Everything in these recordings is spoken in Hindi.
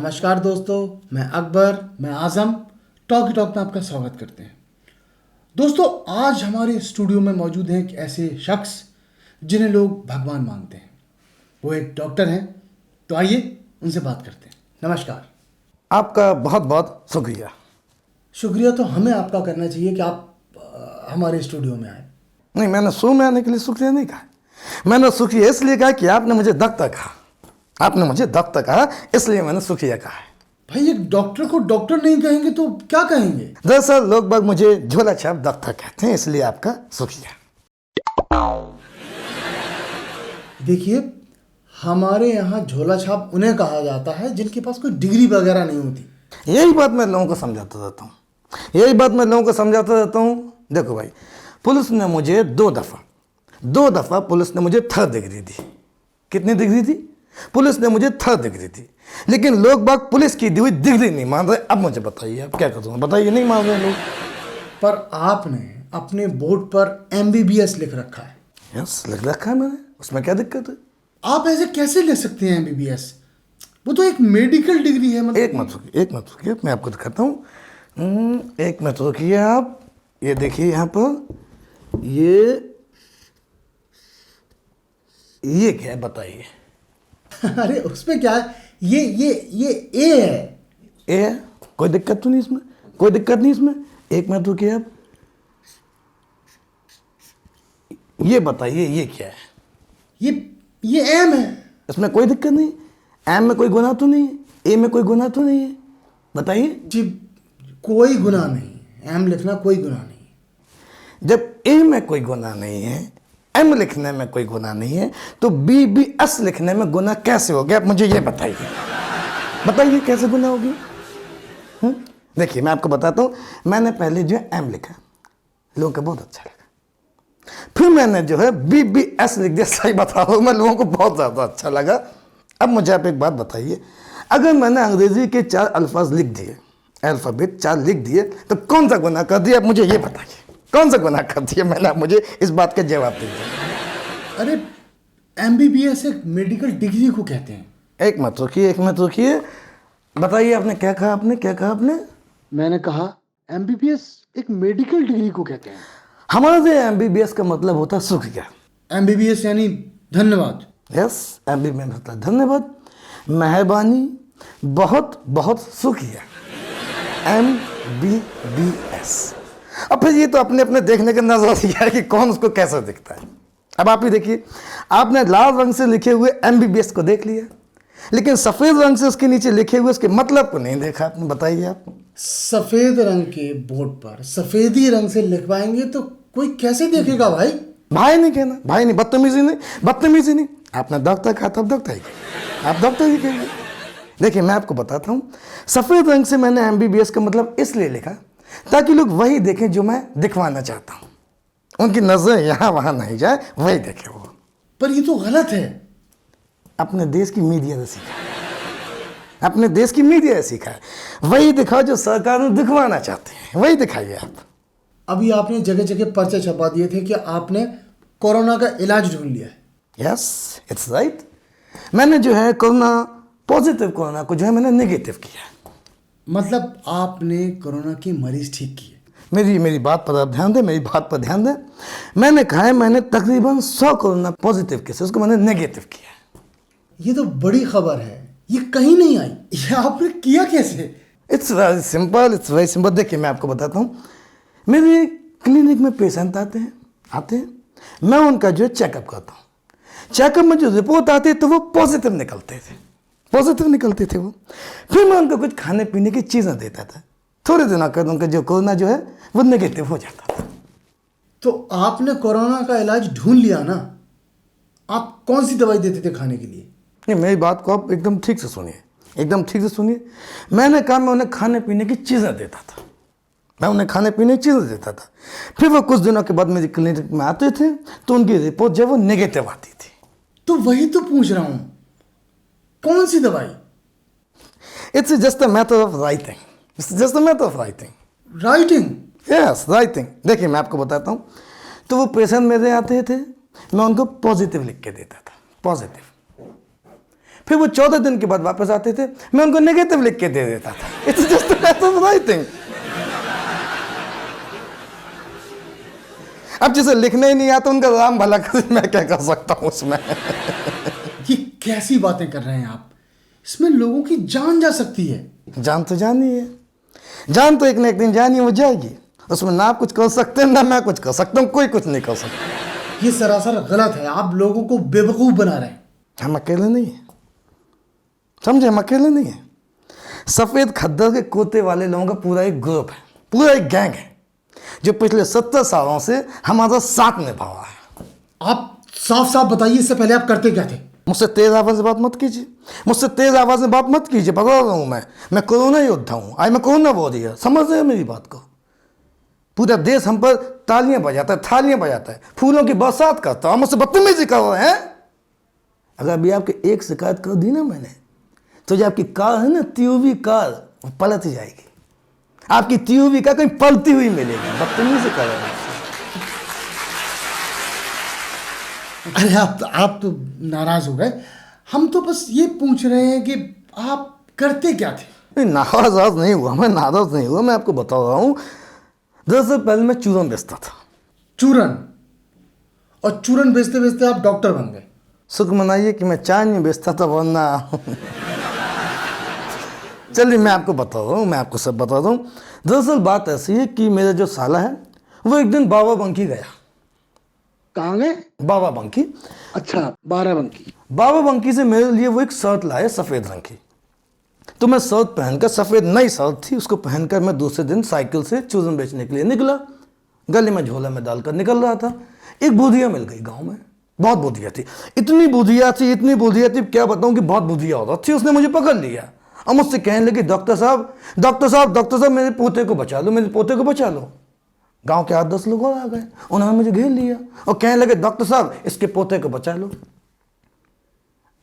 नमस्कार दोस्तों, मैं अकबर, मैं आज़म टॉकी टॉक में आपका स्वागत करते हैं। दोस्तों, आज हमारे स्टूडियो में मौजूद हैं एक ऐसे शख्स जिन्हें लोग भगवान मानते हैं। वो एक डॉक्टर हैं, तो आइए उनसे बात करते हैं। नमस्कार। आपका बहुत बहुत शुक्रिया। शुक्रिया तो हमें आपका करना चाहिए कि आप हमारे स्टूडियो में आए। नहीं, मैंने शो में आने के लिए शुक्रिया नहीं कहा। मैंने शुक्रिया इसलिए कहा कि आपने मुझे डॉक्टर कहा। आपने मुझे डॉक्टर कहा, इसलिए मैंने शुक्रिया कहा है। भाई, एक डॉक्टर को डॉक्टर नहीं कहेंगे तो क्या कहेंगे? दरअसल लोग बाग मुझे झोला छाप डॉक्टर कहते हैं, इसलिए आपका शुक्रिया। देखिए, हमारे यहाँ झोला छाप उन्हें कहा जाता है जिनके पास कोई डिग्री वगैरह नहीं होती। यही बात मैं लोगों को समझाता रहता हूँ, यही बात मैं लोगों को समझाता रहता हूँ। देखो भाई, पुलिस ने मुझे दो दफ़ा पुलिस ने मुझे 3rd डिग्री दी। कितनी डिग्री दी? पुलिस ने मुझे 3rd डिग्री दी, लेकिन लोग बाग पुलिस की दी हुई डिग्री नहीं मान रहे। अब मुझे बताइए, अब क्या करूँ? बताइए, नहीं मान रहे लोग। पर आपने अपने बोर्ड पर MBBS लिख रखा है। यस, लिख रखा है मैंने, उसमें क्या दिक्कत है? आप ऐसे कैसे ले सकते हैं MBBS? वो तो एक मेडिकल डिग्री है। मतलब एक मिनट रुकिए, मैं आपको दिखाता हूँ। एक मिनट रुकिए आप। ये देखिए यहाँ पर, ये क्या है बताइए? अरे उसमें क्या है? ये ए है। ए है? कोई दिक्कत तो नहीं इसमें, कोई दिक्कत नहीं इसमें। एक मिनट रुकिए आप, ये बताइए ये क्या है? ये M है। इसमें कोई दिक्कत नहीं। एम में कोई गुनाह तो नहीं है, ए में कोई गुनाह तो नहीं है? बताइए। जी, कोई गुनाह नहीं। M लिखना कोई गुनाह नहीं। जब ए में कोई गुनाह नहीं है, एम लिखने में कोई गुनाह नहीं है, तो BBS लिखने में गुनाह कैसे हो गया? आप मुझे ये बताइए, बताइए कैसे गुनाह हो गया? देखिए मैं आपको बताता हूँ। मैंने पहले जो है एम लिखा, लोगों को बहुत अच्छा लगा। फिर मैंने जो है BBS लिख दिया। सही बता रहा हूँ मैं, लोगों को बहुत ज़्यादा अच्छा लगा। अब मुझे आप एक बात बताइए, अगर मैंने अंग्रेजी के 4 अल्फाज लिख दिए, अल्फ़ाबेट 4 लिख दिए, तो कौन सा गुनाह कर दिया? आप मुझे ये बताइए, कौन सा गुनाह कर दिया मैंने? आप मुझे इस बात का जवाब दीजिए। अरे, MBBS एक मेडिकल डिग्री को कहते हैं। एक मिनट रुकिए, बताइए आपने क्या कहा? क्या कहा आपने? मैंने कहा MBBS एक मेडिकल डिग्री को कहते हैं। हमारे MBBS का मतलब होता है शुक्रिया। MBBS यानी धन्यवाद। यस, MBBS मतलब धन्यवाद, मेहरबानी, बहुत बहुत शुक्रिया। MBBS। अब फिर ये तो अपने अपने देखने का नजरिया है कि कौन उसको कैसा दिखता है। अब आप ही देखिए, आपने लाल रंग से लिखे हुए MBBS को देख लिया, लेकिन सफ़ेद रंग से उसके नीचे लिखे हुए उसके मतलब को नहीं देखा आपने। बताइए आप। सफेद रंग के बोर्ड पर सफेदी रंग से लिखवाएंगे तो कोई कैसे देखेगा भाई? भाई नहीं कहना, भाई नहीं, बदतमीजी नहीं। आपने डॉक्टर कहा था, डॉक्टर ही कहेंगे, आप डॉक्टर ही कहेंगे। देखिए मैं आपको बताता हूँ, सफ़ेद रंग से मैंने MBBS का मतलब इसलिए लिखा ताकि लोग वही देखें जो मैं दिखवाना चाहता हूँ। उनकी नजर यहाँ वहाँ नहीं जाए, वही देखे वो। पर ये तो गलत है। अपने देश की मीडिया ने सीखा है, अपने देश की मीडिया ने सीखा है, वही दिखाओ जो सरकार में दिखवाना चाहते हैं, वही दिखाइए आप। अभी आपने जगह जगह पर्चे छपा दिए थे कि आपने कोरोना का इलाज ढूंढ लिया है। Yes, it's right. मैंने जो है पॉजिटिव कोरोना को जो है मैंने नेगेटिव किया। मतलब आपने कोरोना की मरीज ठीक किए। मेरी बात पर आप ध्यान दें, मेरी बात पर ध्यान दें। मैंने कहा है, मैंने तकरीबन 100 कोरोना पॉजिटिव केसेस को मैंने नेगेटिव किया। ये तो बड़ी खबर है, ये कहीं नहीं आई। ये आपने किया कैसे? इट्स वेरी सिंपल, देखिए मैं आपको बताता हूँ। मेरे क्लिनिक में पेशेंट आते हैं, मैं उनका जो है चेकअप करता हूँ। चेकअप में जो रिपोर्ट आती है तो वो पॉजिटिव निकलते थे वो। फिर मैं उनको कुछ खाने पीने की चीज़ें देता था। थोड़े दिनों बाद उनका जो कोरोना जो है वो नेगेटिव हो जाता था। तो आपने कोरोना का इलाज ढूंढ लिया ना, आप कौन सी दवाई देते थे खाने के लिए? नहीं, मेरी बात को आप एकदम ठीक से सुनिए, मैंने कहा मैं उन्हें खाने पीने की चीज़ें देता था। फिर वो कुछ दिनों के बाद मेरी क्लिनिक में आते थे तो उनकी रिपोर्ट जो है वो नेगेटिव आती थी। तो वही तो पूछ रहा हूं, कौन सी दवाई? It's just a matter of writing. Writing? Yes, writing. देखिए मैं आपको बताता हूँ, तो वो पेशेंट मेरे आते थे, मैं उनको पॉजिटिव लिख के देता था, पॉजिटिव। फिर वो 14 दिन के बाद वापस आते थे, मैं उनको नेगेटिव लिख के दे देता था। It's just the right thing. अब जिसे लिखने ही नहीं आता उनका राम भला कर, मैं क्या कर सकता हूँ उसमें। ये कैसी बातें कर रहे हैं आप? इसमें लोगों की जान जा सकती है। जान तो जानी है, जान तो एक ना एक दिन जानी हो जाएगी। उसमें ना आप कुछ कर सकते हैं ना मैं कुछ कर सकता हूँ, कोई कुछ नहीं कर सकता। ये सरासर गलत है, आप लोगों को बेवकूफ बना रहे हैं। हम अकेले नहीं हैं, समझे, हम अकेले नहीं हैं। सफेद खद्दर के कोते वाले लोगों का पूरा एक ग्रुप है, पूरा एक गैंग है, जो पिछले 70 सालों से हमारा साथ निभा रहा है। आप साफ साफ बताइए, इससे पहले आप करते क्या थे? मुझसे तेज आवाज से बात मत कीजिए, मुझसे तेज आवाज में बात मत कीजिए। बता रहा हूँ मैं कोरोना योद्धा हूँ। आज मैं कोरोना वॉरियर, समझ रहे हैं मेरी बात को? पूरा देश हम पर तालियां बजाता है, थालियां बजाता है, फूलों की बरसात करता है, मुझसे बदतमीजी कर रहे हैं। अगर अभी आपकी एक शिकायत कर दी ना मैंने, तो जो आपकी कार है ना, TUV कार, वो पलट जाएगी। आपकी TUV कार कहीं पलती हुई मिलेगी। बदतमीजी कर रहे हैं। अरे आप तो नाराज हो गए। हम तो बस ये पूछ रहे हैं कि आप करते क्या थे? नहीं, नाराज नहीं हुआ मैं, नाराज नहीं हुआ। मैं आपको बता रहा हूँ, दरअसल पहले मैं चूरन बेचता था। चूरन? और चूरन बेचते बेचते आप डॉक्टर बन गए? सुख मनाइए कि मैं चाय नहीं बेचता था, वरना चलिए मैं आपको बता रहा हूँ, मैं आपको सब बता रहा हूँ। दरअसल बात ऐसी है कि मेरा जो साला है वो एक दिन बाबा बंकी गया। कहाँ गए? बाबा बंकी। अच्छा, बाराबंकी। बाबा बंकी से मेरे लिए वो एक शर्ट लाए सफ़ेद रंग की। तो मैं शर्ट पहनकर, सफ़ेद नई शर्ट थी, उसको पहनकर मैं दूसरे दिन साइकिल से चूरन बेचने के लिए निकला। गले में झोला में डालकर निकल रहा था। एक बुधिया मिल गई गांव में, बहुत बुधिया थी, इतनी बुधिया थी, इतनी बुधिया थी, क्या बताऊं कि बहुत बुधिया औरत थी। उसने मुझे पकड़ लिया और मुझसे कहने लगी, डॉक्टर साहब, डॉक्टर साहब, डॉक्टर साहब, मेरे पोते को बचा लो, मेरे पोते को बचा लो। गांव के 8-10 लोग और आ गए, उन्होंने मुझे घेर लिया और कहने लगे, डॉक्टर साहब, इसके पोते को बचा लो।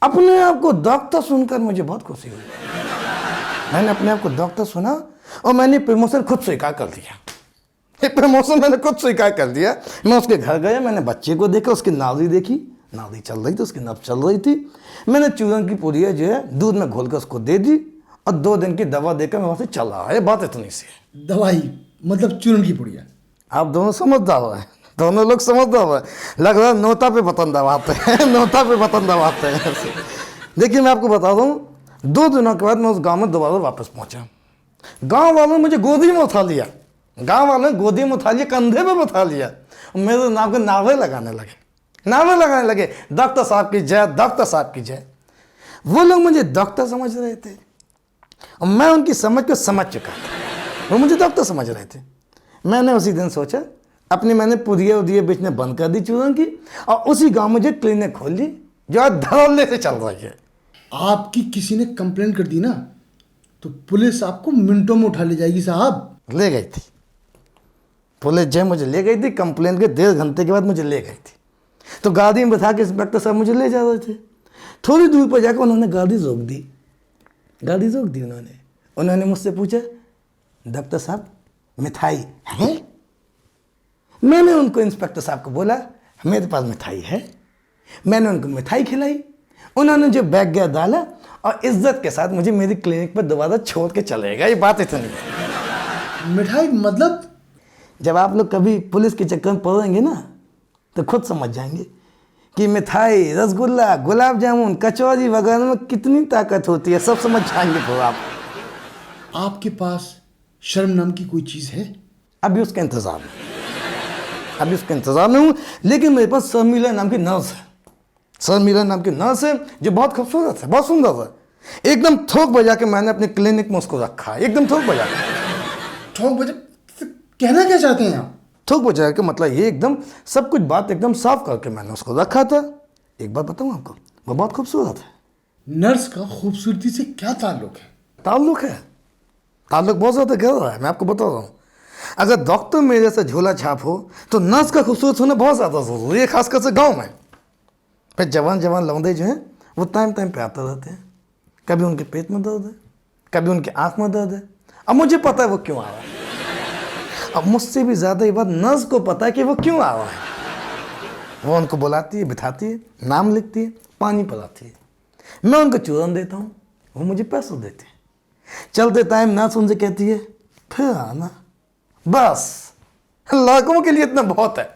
अपने आप को डॉक्टर सुनकर मुझे बहुत खुशी हुई। मैंने अपने आप को डॉक्टर सुना और मैंने प्रमोशन खुद स्वीकार कर दिया। प्रमोशन मैंने खुद स्वीकार कर दिया। मैं उसके घर गया, मैंने बच्चे को देखा, उसकी नाली देखी, नाली चल रही थी, उसकी नब्ज चल रही थी। मैंने चूरन की पुड़िया जो है दूध में घोलकर उसको दे दी और 2 दिन की दवा देकर मैं वहाँ से चला आया। बात इतनी सी है। दवाई मतलब चूरन की पुड़िया? आप दोनों समझदार हैं, दोनों लोग समझदार हैं। लग रहा है नोता पे बटन दबाते हैं, नोता पे बटन दबाते हैं। देखिए मैं आपको बता दूँ, 2 दिनों के बाद मैं उस गाँव में दोबारा वापस पहुँचा। गाँव वालों ने मुझे गोदी में उठा लिया, गाँव वालों ने गोदी में उठा लिया, कंधे पे उठा लिया, मेरे नाम के नारे लगाने लगे, नारे लगाने लगे, डॉक्टर साहब की जय, डॉक्टर साहब की जय। वो लोग मुझे डॉक्टर समझ रहे थे और मैं उनकी समझ को समझ चुका था। वो मुझे डॉक्टर समझ रहे थे। मैंने उसी दिन सोचा, मैंने पुड़िया उदिया बेचने बंद कर दी चूरन की और उसी गांव में जो क्लिनिक खोल ली जो आज धड़ल्ले से चल रही है। आपकी किसी ने कंप्लेंट कर दी ना तो पुलिस आपको मिनटों में उठा ले जाएगी साहब। ले गई थी पुलिस, जय मुझे ले गई थी। कंप्लेंट के 1.5 घंटे के बाद मुझे ले गई थी। तो गाड़ी में बैठा के इंस्पेक्टर साहब मुझे ले जा रहे थे। थोड़ी दूर पर जाकर उन्होंने गाड़ी रोक दी, गाड़ी रोक दी उन्होंने मुझसे पूछा, डॉक्टर साहब मिठाई है? मैंने उनको, इंस्पेक्टर साहब को बोला, मेरे पास मिठाई है। मैंने उनको मिठाई खिलाई। उन्होंने जो बैग गया डाला और इज्जत के साथ मुझे मेरी क्लिनिक पर दोबारा छोड़ के चले गए। ये बात इतनी है। मिठाई मतलब? जब आप लोग कभी पुलिस के चक्कर में पड़ेंगे ना तो खुद समझ जाएंगे कि मिठाई, रसगुल्ला, गुलाब जामुन, कचौरी वगैरह में कितनी ताकत होती है। सब समझ जाएंगे फिर आप। आपके पास शर्म नाम की कोई चीज़ है? अभी उसका इंतज़ार में, अभी उसका इंतज़ार में हूँ। लेकिन मेरे पास शर्मिला नाम की नर्स है, शर्मिला नाम की नर्स है जो बहुत खूबसूरत है, बहुत सुंदर है। एकदम थोक बजा के मैंने अपने क्लिनिक में उसको रखा है, एकदम थोक बजा के। थोक बजा? कहना क्या चाहते हैं आप? थोक बजा के मतलब ये एकदम सब कुछ बात एकदम साफ करके मैंने उसको रखा था। एक बात बताऊँ आपको, वो बहुत खूबसूरत है। नर्स का खूबसूरती से क्या ताल्लुक है? ताल्लुक है, ताल्लुक बहुत ज़्यादा गहरा है। मैं आपको बता रहा हूँ, अगर डॉक्टर मेरे से झोला छाप हो तो नर्स का खूबसूरत होना बहुत ज़्यादा ज़रूरी है, खासकर से गाँव में। फिर जवान जवान लौंडे जो हैं वो टाइम टाइम पे आते रहते हैं। कभी उनके पेट में दर्द है, कभी उनकी आँख में दर्द है। अब मुझे पता है वो क्यों आ रहा है। अब मुझसे भी ज़्यादा ये बात नर्स को पता है कि वो क्यों आ रहा है। वो उनको बुलाती है, बिठाती है, नाम लिखती है, पानी पिलाती है। मैं उनको चूरन देता हूँ, वो मुझे पैसे देते हैं। चलते टाइम नाच उनसे कहती है फिर आना। बस लड़कों के लिए इतना बहुत है,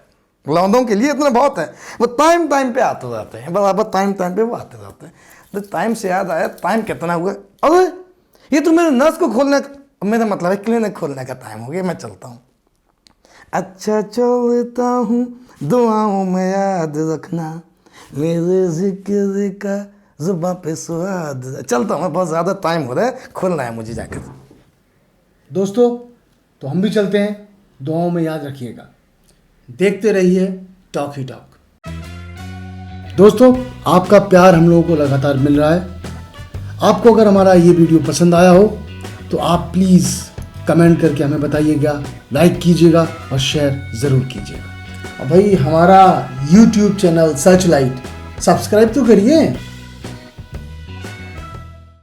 लौंडों के लिए इतना बहुत है। वो टाइम टाइम पे आते रहते हैं, बराबर टाइम टाइम पे वो आते रहते हैं। तो टाइम से याद आया, टाइम कितना हुआ? अरे ये तो मेरे नस को खोलने का, मेरा मतलब है क्लिनिक खोलने का टाइम हो गया, मैं चलता हूँ। अच्छा चलता हूँ, दुआओं में याद रखना, मेरे जिक्र का जुबां पे स्वाद। चलता हूँ, बहुत ज़्यादा टाइम हो रहा है, खोलना है मुझे जाकर। दोस्तों तो हम भी चलते हैं, दुआओं में याद रखिएगा। देखते रहिए टॉक ही टॉक। दोस्तों आपका प्यार हम लोगों को लगातार मिल रहा है। आपको अगर हमारा ये वीडियो पसंद आया हो तो आप प्लीज़ कमेंट करके हमें बताइएगा, लाइक कीजिएगा और शेयर ज़रूर कीजिएगा। और भाई हमारा YouTube channel search light subscribe तो करिए।